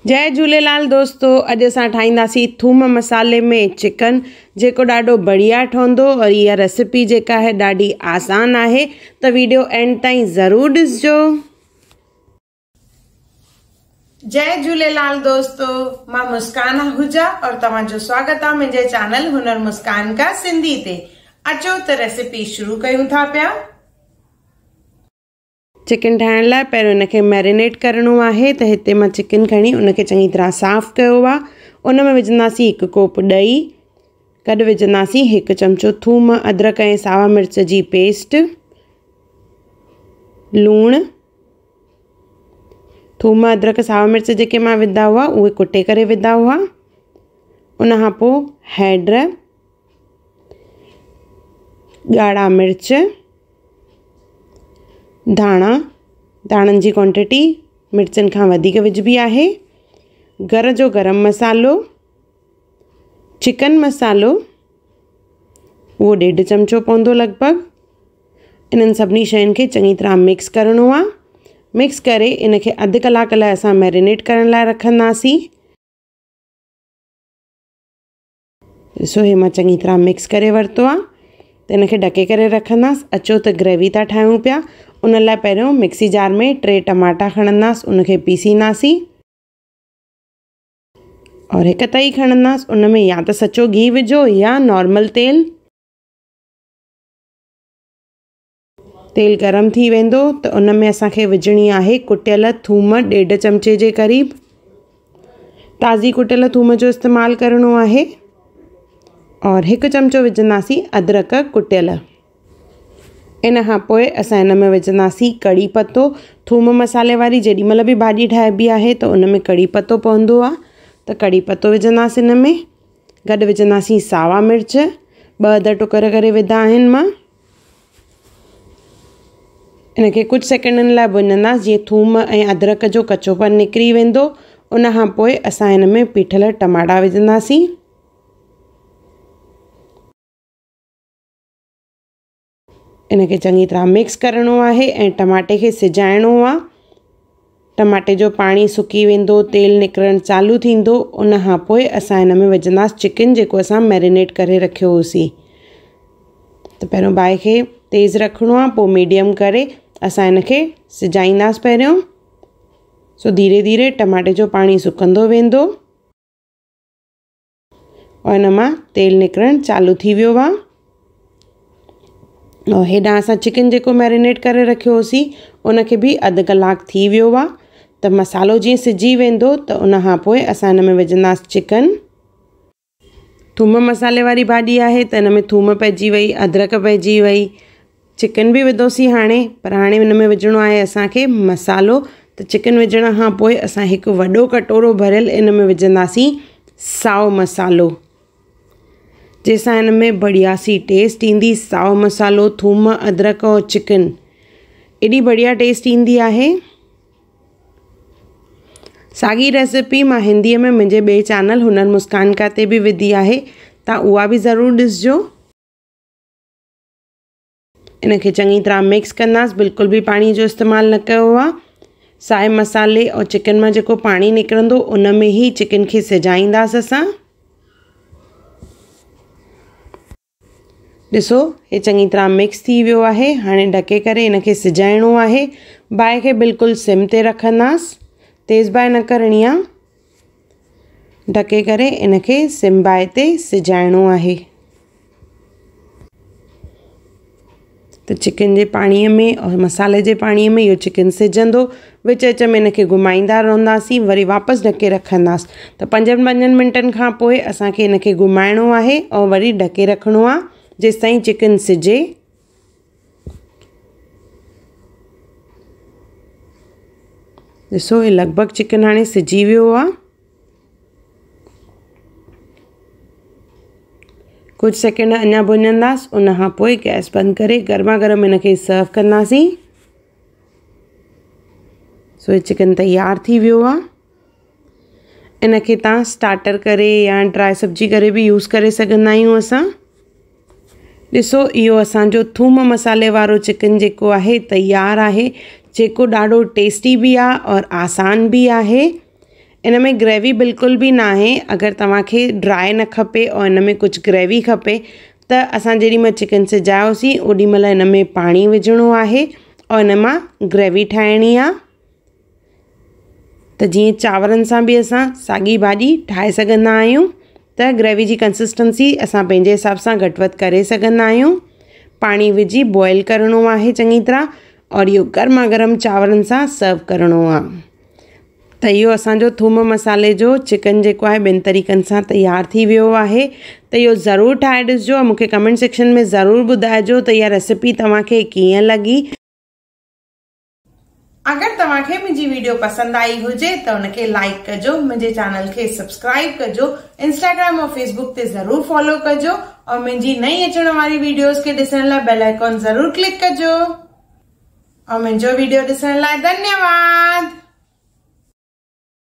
जय झूलेलाल दोस्तों, अॼु असां ठाहींदासीं थूम मसाले में चिकन, जेको ॾाढो बढ़िया ठहंदो। और इहा रेसिपी जेका है ॾाढी आसान आहे, त वीडियो एंड ताईं ज़रूरु ॾिसजो। जय झूलेलाल दोस्तों, मां मुस्कान आहूजा और तव्हांजो स्वागत आहे मुंहिंजे चैनल हुनर मुस्कान का सिंधी ते। अचो त रेसिपी शुरू कयूं था पिया। चिकन ठाहिण लाइ पहिरियों इनखे मैरिनेट करणो आहे। त हिते मां चिकन खणी उनखे चङी तरह साफ़ कयो आहे। उन में विझंदासीं हिकु कोप ॾही, गॾु विझंदासीं हिकु चमचो थूम, अदरक ऐं सावा मिर्च जी पेस्ट, लूणु, थूम अदरक सावा मिर्च जेके मां विधा हुआ उहे कुटे करे विधा हुआ। उन खां पोइ हैड, ॻाढ़ा मिर्च, धाणनि जी क्वांटिटी मिर्चनि खां वधीक विझबी आहे, घर जो गरम मसालो, चिकन मसालो उहो 1.5 चमचो पवंदो लॻभॻि। इन्हनि सभिनी शयुनि खे चङी तरह मिक्स करणो आहे। मिक्स करे इनखे अधु कलाक लाइ असां मैरिनेट करण लाइ रखंदासीं। ॾिसो, हे मां चङी तरह मिक्स करे वरितो आहे। त इनखे ढके करे रखंदासीं। अचो त ग्रेवी था ठाहियूं पिया। उन लाइ पहिरियों मिक्सी जार में 3 टमाटा खणंदासीं, उनखे पीसींदासीं। और हिकु तई खणंदासीं, उन में या त सचो घी विझो या नॉर्मल तेल। तेल गरम थी वेंदो त उन में असांखे विझणी आहे कुटियल थूम 1.5 चमचे जे क़रीब। ताज़ी कुटियल थूम जो इस्तेमालु करणो आहे। और 1 चमचो विझंदासीं अदरक कुटियल। इन खां पोइ असां हिन में विझंदासीं कड़ी पत्तो। थूम मसाले वारी जेॾी महिल बि भाॼी ठाहिबी आहे त उन में कड़ी पत्तो पवंदो आहे, त कड़ी पत्तो विझंदासीं हिन में। गॾु विझंदासीं सावा मिर्च, 2 अदर टुकर करे विधा आहिनि मां। इनखे कुझु सेकंडनि लाइ भुञंदासीं, जीअं थूम ऐं अदरक जो कचोपन निकिरी वेंदो। उन खां पोइ असां हिन में पीठल टमाटा विझंदासीं। इनखे चङी तरह मिक्स करणो आहे ऐं टमाटे खे सिजाइणो आहे। टमाटे जो पाणी सुकी वेंदो, तेल निकिरणु चालू थींदो। उन खां पोइ असां हिन में विझंदासीं चिकन, जेको असां मैरिनेट करे रखियो होसीं। त पहिरियों बाहि खे तेज़ रखिणो आहे, पोइ मीडियम करे असां हिनखे सिजाईंदासीं पहिरियों। सो धीरे धीरे टमाटे जो पाणी सुकंदो वेंदो और हिन मां तेल निकिरणु चालू थी वियो आहे। और हेॾां असां चिकन जेको मैरिनेट करे रखियो होसीं उनखे बि अधु कलाकु थी वियो आहे। त मसालो जीअं सिजी वेंदो त उन खां पोइ असां हिन में विझंदासीं चिकन। थूम मसाले वारी भाॼी आहे त हिन में थूम पइजी वई, अदरक पइजी वई, चिकन बि विधोसीं हाणे। पर हाणे हिन में विझणो आहे असांखे मसालो। त चिकन विझण खां पोइ असां हिकु वॾो कटोरो भरियल इन में विझंदासीं साओ मसालो, जंहिंसां हिन में बढ़िया सी टेस्ट ईंदी। साओ मसालो, थूम, अदरक और चिकन, एॾी बढ़िया टेस्ट ईंदी आहे। साॻी रेसिपी मां हिंदीअ में मुंहिंजे ॿिए चैनल हुनर मुस्कान का ते बि विधी आहे, तव्हां उहा बि ज़रूरु ॾिसजो। इनखे चङी तरह मिक्स कंदासीं, बिल्कुलु बि पाणी जो इस्तेमालु न कयो आहे। साए मसाले और चिकन मां जेको पाणी निकिरंदो उन में ई चिकन खे सिजाईंदासीं असां। ॾिसो, हे चङी तरह मिक्स थी वियो आहे। हाणे ढके करे इनखे सिजाइणो आहे। बाहि खे बिल्कुलु सिम ते रखंदासीं, तेज़ बाहि न करणी आहे। ढके करे इनखे सिम बाहि ते सिजाइणो आहे। त चिकन जे पाणीअ में और मसाले जे पाणीअ में इहो चिकन सिजंदो। विच विच में इनखे घुमाईंदा रहंदासीं, वरी वापसि ढके रखंदासीं। त 5 मिंटनि खां पोइ असांखे इनखे घुमाइणो आहे और वरी ढके रखिणो आहे जेसि ताईं चिकन सिजे। ॾिसो, हे लॻभॻि चिकन हाणे सिजी वियो आहे। कुझु सेकेंड अञा भुञंदासीं, उन खां पोइ गैस बंदि करे गर्मा गर्म इनखे सर्व कंदासीं। सो हे चिकन तयारु थी वियो आहे। इनखे तव्हां स्टार्टर करे या ड्राई सब्जी करे बि यूज़ करे सघंदा आहियूं असां। ॾिसो, इहो असांजो थूम मसाले वारो चिकन जेको आहे तयारु आहे, जेको ॾाढो टेस्टी भी आहे और आसान भी आहे। इन में ग्रेवी बिल्कुल भी ना आहे। अगर तव्हांखे ड्राई न खपे और इन में कुछ ग्रेवी खपे त असां जेॾी महिल चिकन सिजायोसीं ओॾी महिल इन में पाणी विझणो आहे और इन मां ग्रेवी ठाहिणी आहे। त जीअं चांवरनि सां बि असां साॻी भाॼी ठाहे सघंदा आहियूं। त ग्रेवी जी कंसिस्टेंसी असां पंहिंजे हिसाब सां घटि वधि करे सघंदा आहियूं। पाणी विझी बॉइल करिणो आहे चङी तरह और इहो गर्मा गर्म चांवरनि सां सर्व करिणो आहे। त इहो असांजो थूम मसाले जो चिकन जेको आहे ॿिनि तरीक़नि सां तयारु थी वियो आहे। त इहो ज़रूरु ठाहे ॾिसिजो और मूंखे कमेंट सेक्शन में ज़रूरु ॿुधाइजो त इहा रेसिपी तव्हांखे कीअं लॻी। अगर तव्हांखे मुंहिंजी वीडियो पसंदि आई हुजे त उनखे लाइक कजो, मुंहिंजे चैनल खे सब्सक्राइब कजो, इंस्टाग्राम और फेसबुक ते ज़रूरु फॉलो कजो और मुंहिंजी नई अचण वारी वीडियोस खे ॾिसण लाइ बेल आइकॉन ज़रूरु क्लिक कजो। और मुंहिंजो वीडियो ॾिसण लाइ धन्यवाद।